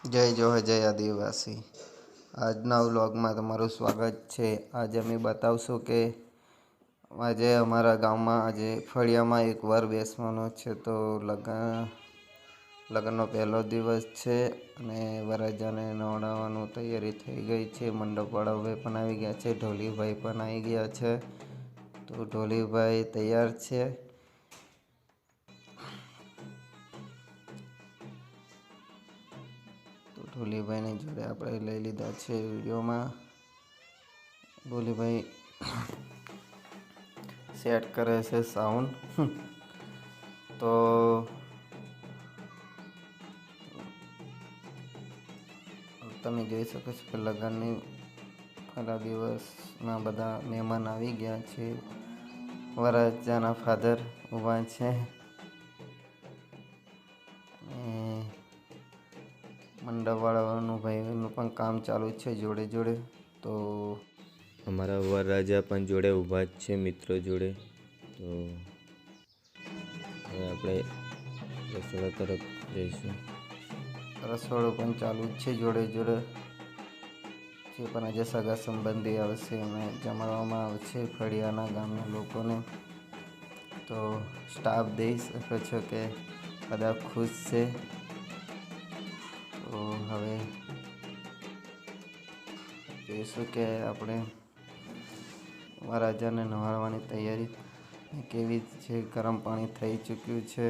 જય જોહર જય આદિવાસી। આજના વ્લોગમાં તમારું સ્વાગત છે। આજે અમે બતાવશું કે આજે અમારા ગામમાં આજે ફળિયામાં એક વર બેસવાનો છે। તો લગ્નનો પહેલો દિવસ છે અને વરરાજાને નવડાવવાનું તૈયારી થઈ ગઈ છે। મંડપવાળા ભાઈ પણ આવી ગયા છે, ઢોલીભાઈ પણ આવી ગયા છે। તો ઢોલીભાઈ તૈયાર છે। તો ઢોલીભાઈની જોડે આપણે લઈ લીધા છે વિડીયોમાં। ઢોલીભાઈ સેટ કરે છે સાઉન્ડ। તો તમે જોઈ શકો છો કે લગ્નની પહેલા દિવસના બધા મહેમાન આવી ગયા છે। વરરાજાના ફાધર ઊભા છે, મંડપવાળાનું ભાઈનું પણ કામ ચાલુ છે જોડે જોડે। તો અમારા વરરાજા પણ જોડે ઊભા જ છે મિત્રો જોડે। તો હવે આપણે રસોડા તરફ જઈશું। રસોડું પણ ચાલુ જ છે જોડે જોડે। જે પણ આજે સગા સંબંધી આવશે અને જમાડવામાં આવશે ફળિયાના ગામના લોકોને। તો સ્ટાફ દેઈ શકો છો કે બધા ખુશ છે। તો હવે જોઈશું કે આપણે વરરાજાને નવાડવાની તૈયારી કેવી છે। ગરમ પાણી થઈ ચૂક્યું છે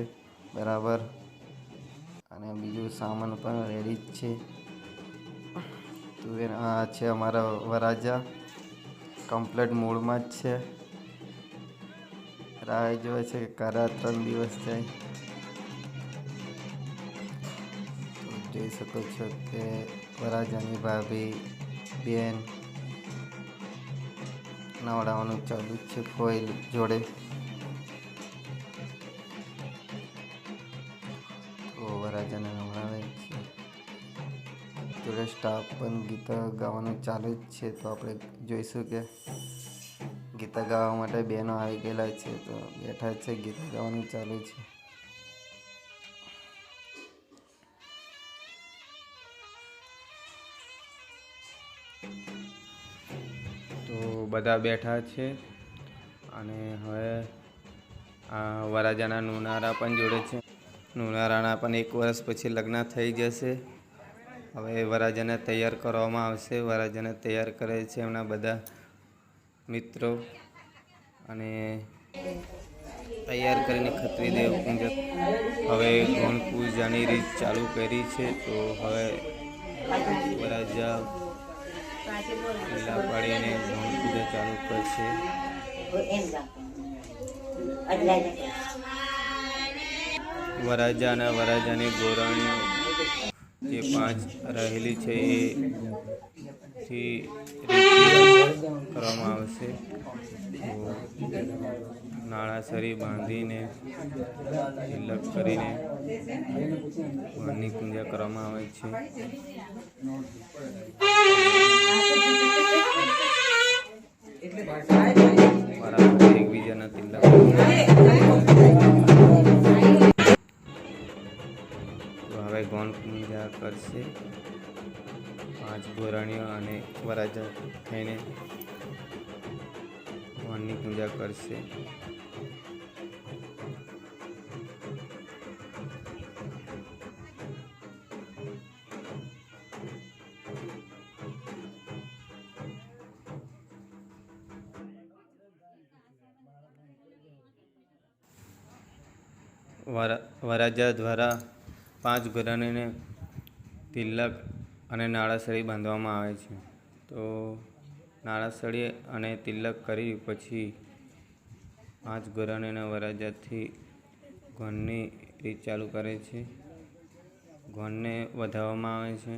બરાબર, અને બીજું સામાન પણ રેડી જ છે। તો આ છે અમારા વરરાજા, કમ્પ્લેટ મૂડમાં જ છે। રાહ જોવે છે કે ક્યારે 3 દિવસ જાય। તો જોઈ શકો છો કે વરરાજાની ભાભી બેન નવડાવવાનું ચાલુ જ છે ફોઈલ જોડે। તો વરરાજાને નવડાવે છે, જોડે સ્ટાફ પણ ગીત ગાવાનું ચાલુ જ છે। તો આપણે જોઈશું કે ગીત ગાવા માટે બહેનો આવી ગયેલા છે, તો બેઠા છે, ગીત ગાવાનું ચાલુ છે। તો બધા બેઠા છે અને હવે આ વરરાજાના નુનારા પણ જોડે છે। નુનારાના પણ 1 વર્ષ પછી લગ્ન થઈ જશે। હવે વરરાજાને તૈયાર કરવામાં આવશે। વરરાજાને તૈયાર કરે છે એમના બધા મિત્રો, અને તૈયાર કરીને ખત્રી દેવ પૂજક હવે ગુણ પૂજાની રીત ચાલુ કરી છે। તો હવે વરરાજા લીલા પાડીને ગુણ પૂજા ચાલુ કરશે। વરરાજા અને વરરાજાની ગોરાણીઓ જે 5 રહેલી છે એથી કરવામાં આવશે। તો નાળાસરી બાંધીને તિલક કરીને ભગવાનની પૂજા કરવામાં આવે છે। વારાફરતી એકબીજાના તિલક હવે ગૌણ પૂજા કરશે 5 ગોરાણીઓ, અને વરરાજા થઈને ભગવાનની પૂજા કરશે। વરરાજા દ્વારા 5 ગોરાણીને તિલક અને નાળાસળી બાંધવામાં આવે છે। તો નાળાસળી અને તિલક કરી પછી 5 ગોરાણીના વરરાજાથી ગોળની રીત ચાલુ કરે છે। ગોળને વધાવવામાં આવે છે।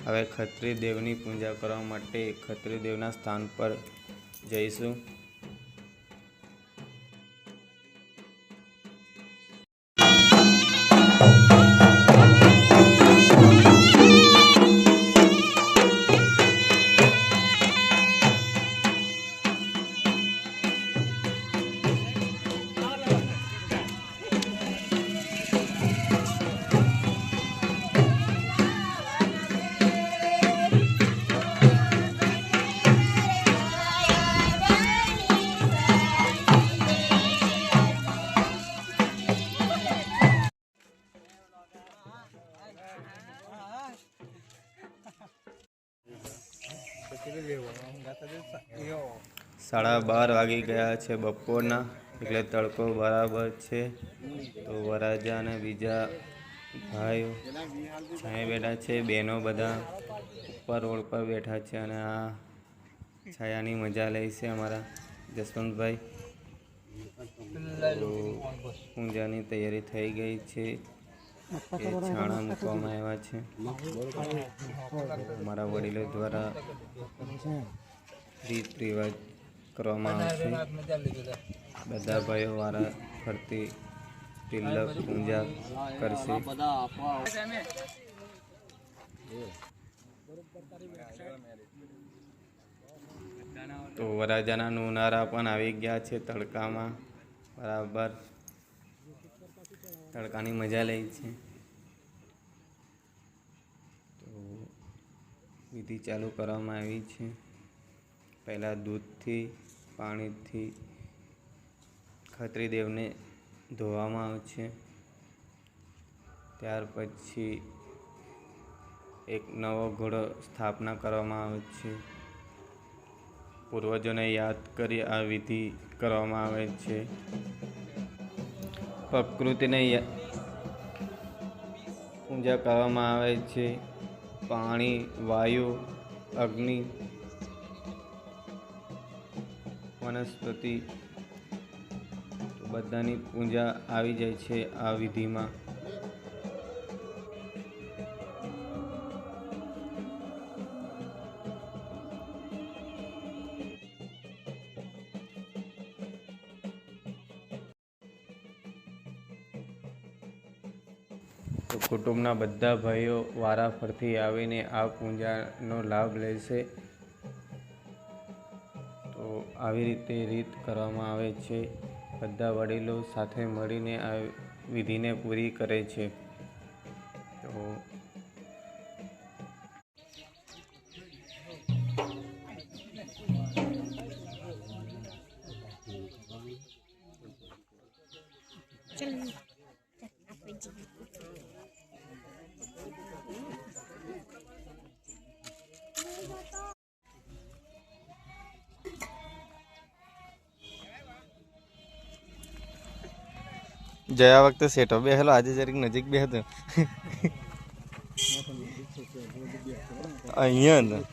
હવે ખત્રી દેવની પૂજા કરવા માટે ખત્રી દેવના સ્થાન પર જઈશું. સાડા 12 વાગી ગયા છે બપોરના, એટલે તડકો બરાબર છે. તો વરરાજા અને બીજા ભાઈઓ છાંયે બેઠા છે. બહેનો બધા ઉપર રોડ પર બેઠા છે અને આ છાયાની મજા લે છે અમારા જસવંતભાઈ. તો પૂજાની તૈયારી થઈ ગઈ છે. એ છાણા મૂકવામાં આવ્યા છે અમારા વડીલો દ્વારા. રીત રિવાજ કરવામાં આવશે. બધા ભાઈઓ વારા ફરતી તિલક પૂજા કરશે. તો વરરાજાના નુનારા પણ આવી ગયા છે તડકામાં. બરાબર તડકાની મજા લે છે. તો વિધિ ચાલુ કરવામાં આવી છે. પહેલાં દૂધથી પાણીથી ખત્રી દેવને ધોવામાં આવે છે. ત્યાર પછી એક નવો ઘોડો સ્થાપના કરવામાં આવે છે. પૂર્વજોને યાદ કરી આ વિધિ કરવામાં આવે છે. પ્રકૃતિને પૂજા કરવામાં આવે છે. પાણી, વાયુ, અગ્નિ, વનસ્પતિ બધાની પૂજા આવી જાય છે આ વિધિમાં. તો કુટુંબના બધા ભાઈઓ વારાફરતી આવીને આ પૂજાનો લાભ લેશે. તો આવી રીતે રીત કરવામાં આવે છે. બધા વડીલો સાથે મળીને આ વિધિને પૂરી કરે છે. તો ગયા વખતે સેટો બેહેલો, આજે જરીક નજીક બેહતો અહીંયા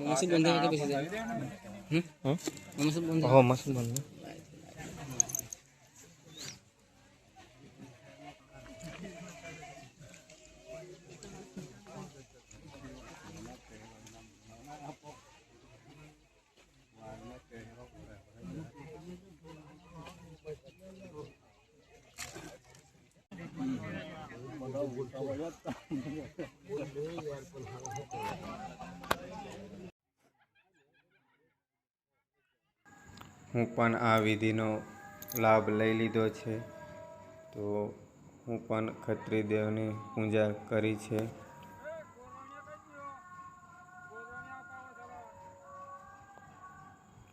masih benda ke bisa masih benda Oh, masuk mana? હું પણ આ વિધિનો લાભ લઈ લીધો છે. તો હું પણ ખત્રી દેવની પૂજા કરી છે.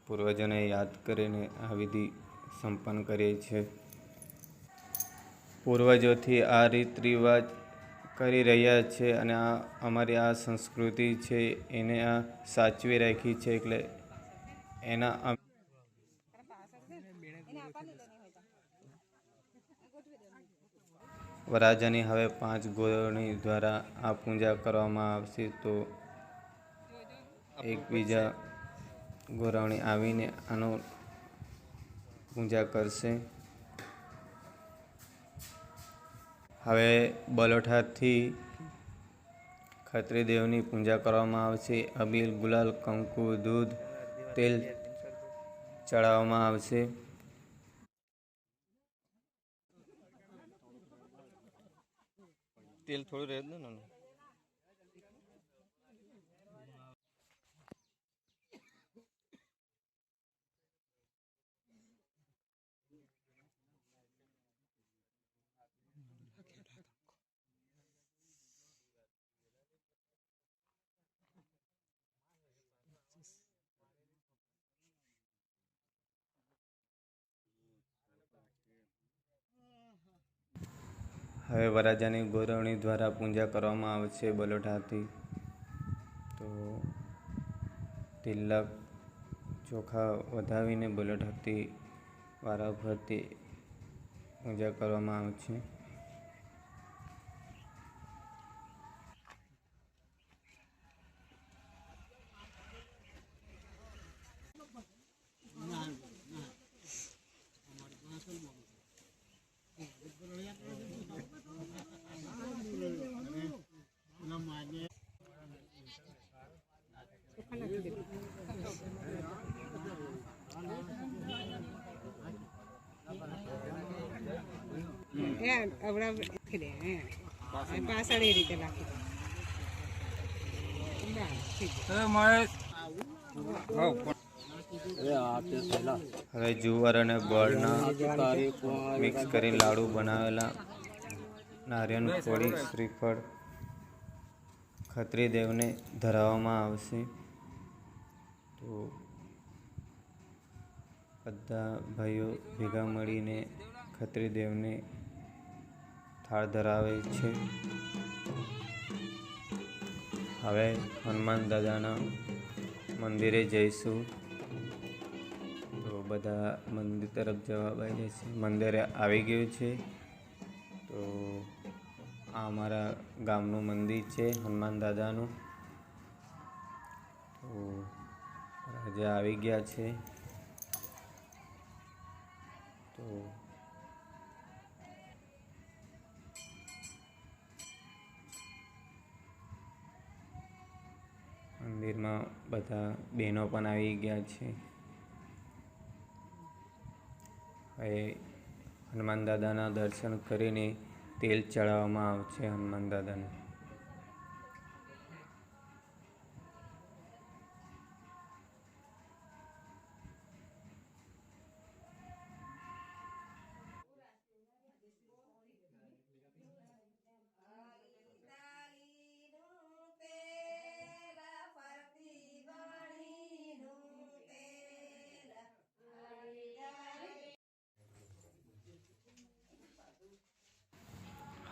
પૂર્વજોને યાદ કરીને આ વિધિ સંપન્ન કરીએ છીએ. પૂર્વજોથી આ રીત રિવાજ કરી રહ્યા છે અને આ અમારી આ સંસ્કૃતિ છે એને આ સાચવી રાખી છે. એટલે એના વરરાજાની હવે 5 ગોરણી દ્વારા આ પૂજા કરવામાં આવશે. તો એકબીજા ગોરવણી આવીને આનો પૂજા કરશે. હવે બલોઠાથી ખત્રી દેવની પૂજા કરવામાં આવશે. અબીલ, ગુલાલ, કંકુ, દૂધ, તેલ ચડાવવામાં આવશે. તેલ થોડું રહે દો ને. હવે વરરાજાની ગોરવણી દ્વારા પૂજા કરવામાં આવશે બલોઠાથી. તો તિલક ચોખા વધાવીને બલોઠાથી વારા ફરતી પૂજા કરવામાં આવે છે. પાછળ એ રીતે નાખી હવે જુવાર અને ગોળના મિક્સ કરી લાડુ બનાવેલા નારિયેળ ફોડી શ્રીફળ ખત્રી દેવને ધરાવવામાં આવશે. તો બધા ભાઈઓ ભેગા મળીને ખત્રી દેવને થાળ ધરાવે છે. હવે હનુમાન દાદાના મંદિરે જઈશું. તો બધા મંદિર તરફ જવા આવી જશે. મંદિરે આવી ગયું છે. તો આ અમારા ગામનું મંદિર છે હનુમાન દાદાનું. તો રાજા આવી ગયા છે. તો મંદિરમાં બધા બહેનો પણ આવી ગયા છે. હવે હનુમાન દાદાના દર્શન કરીને તેલ ચડાવવામાં આવશે હનુમાન દાદાને.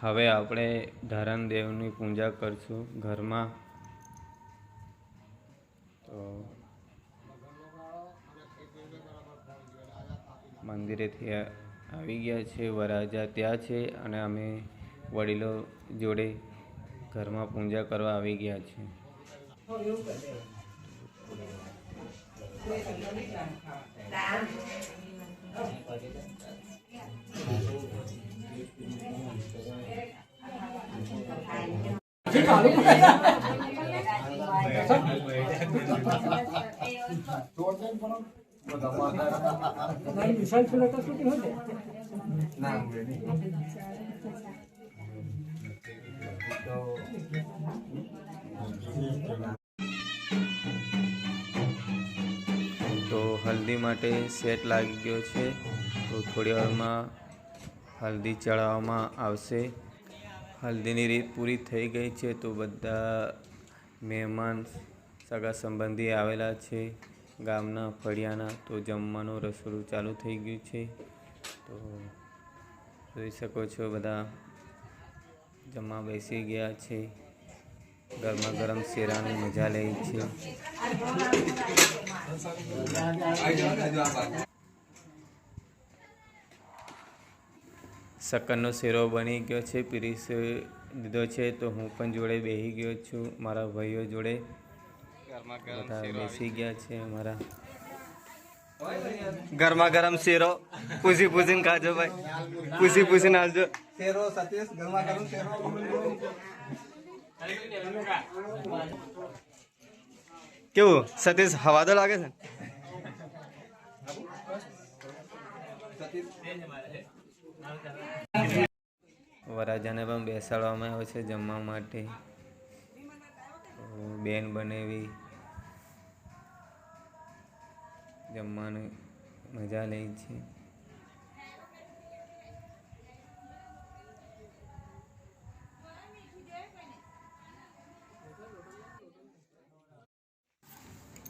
હવે આપણે ધરમદેવની પૂજા કરશું ઘરમાં. તો મંદિરેથી આવી ગયા છે, વરરાજા ત્યાં છે અને અમે વડીલો જોડે ઘરમાં પૂજા કરવા આવી ગયા છે. તો હલ્દી માટે સેટ લાગી ગયો છે. તો થોડી વારમાં હલ્દી ચડાવવામાં આવશે. હલ્દીની રીત પૂરી થઈ ગઈ છે. તો બધા મહેમાન સગા સંબંધી આવેલા છે ગામના ફળિયાના. તો જમવાનું રસોડું ચાલુ થઈ ગયું છે. તો જોઈ શકો છો બધા જમવા બેસી ગયા છે. ગરમા ગરમ શેરાની મજા લે છે. શક્કરનો શેરો બની ગયો છે, પીરીસ દીધો છે. તો હું પણ જોડે બેસી ગયો છું મારા ભાઈઓ જોડે. બધા બેસી ગયા છે અમારા. ગરમા ગરમ શેરો પૂછી પૂછીને ખાજો ભાઈ, પૂછી પૂછીને આવજો. શેરો સતીશ ગરમા ગરમ શેરો. કેવું સતીશ, હવા તો લાગે છે? વરરાજાને પણ બેસાડવામાં આવ્યો છે જમવા માટે. બેન બનેવી જમવાની મજા લે છે.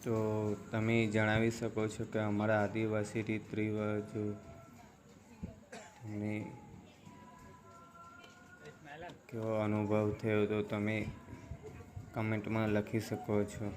તો તમે જણાવી શકો છો કે અમારા આદિવાસી રીત રિવાજો તમને કેવો અનુભવ થયો તો તમે કમેન્ટમાં લખી શકો છો.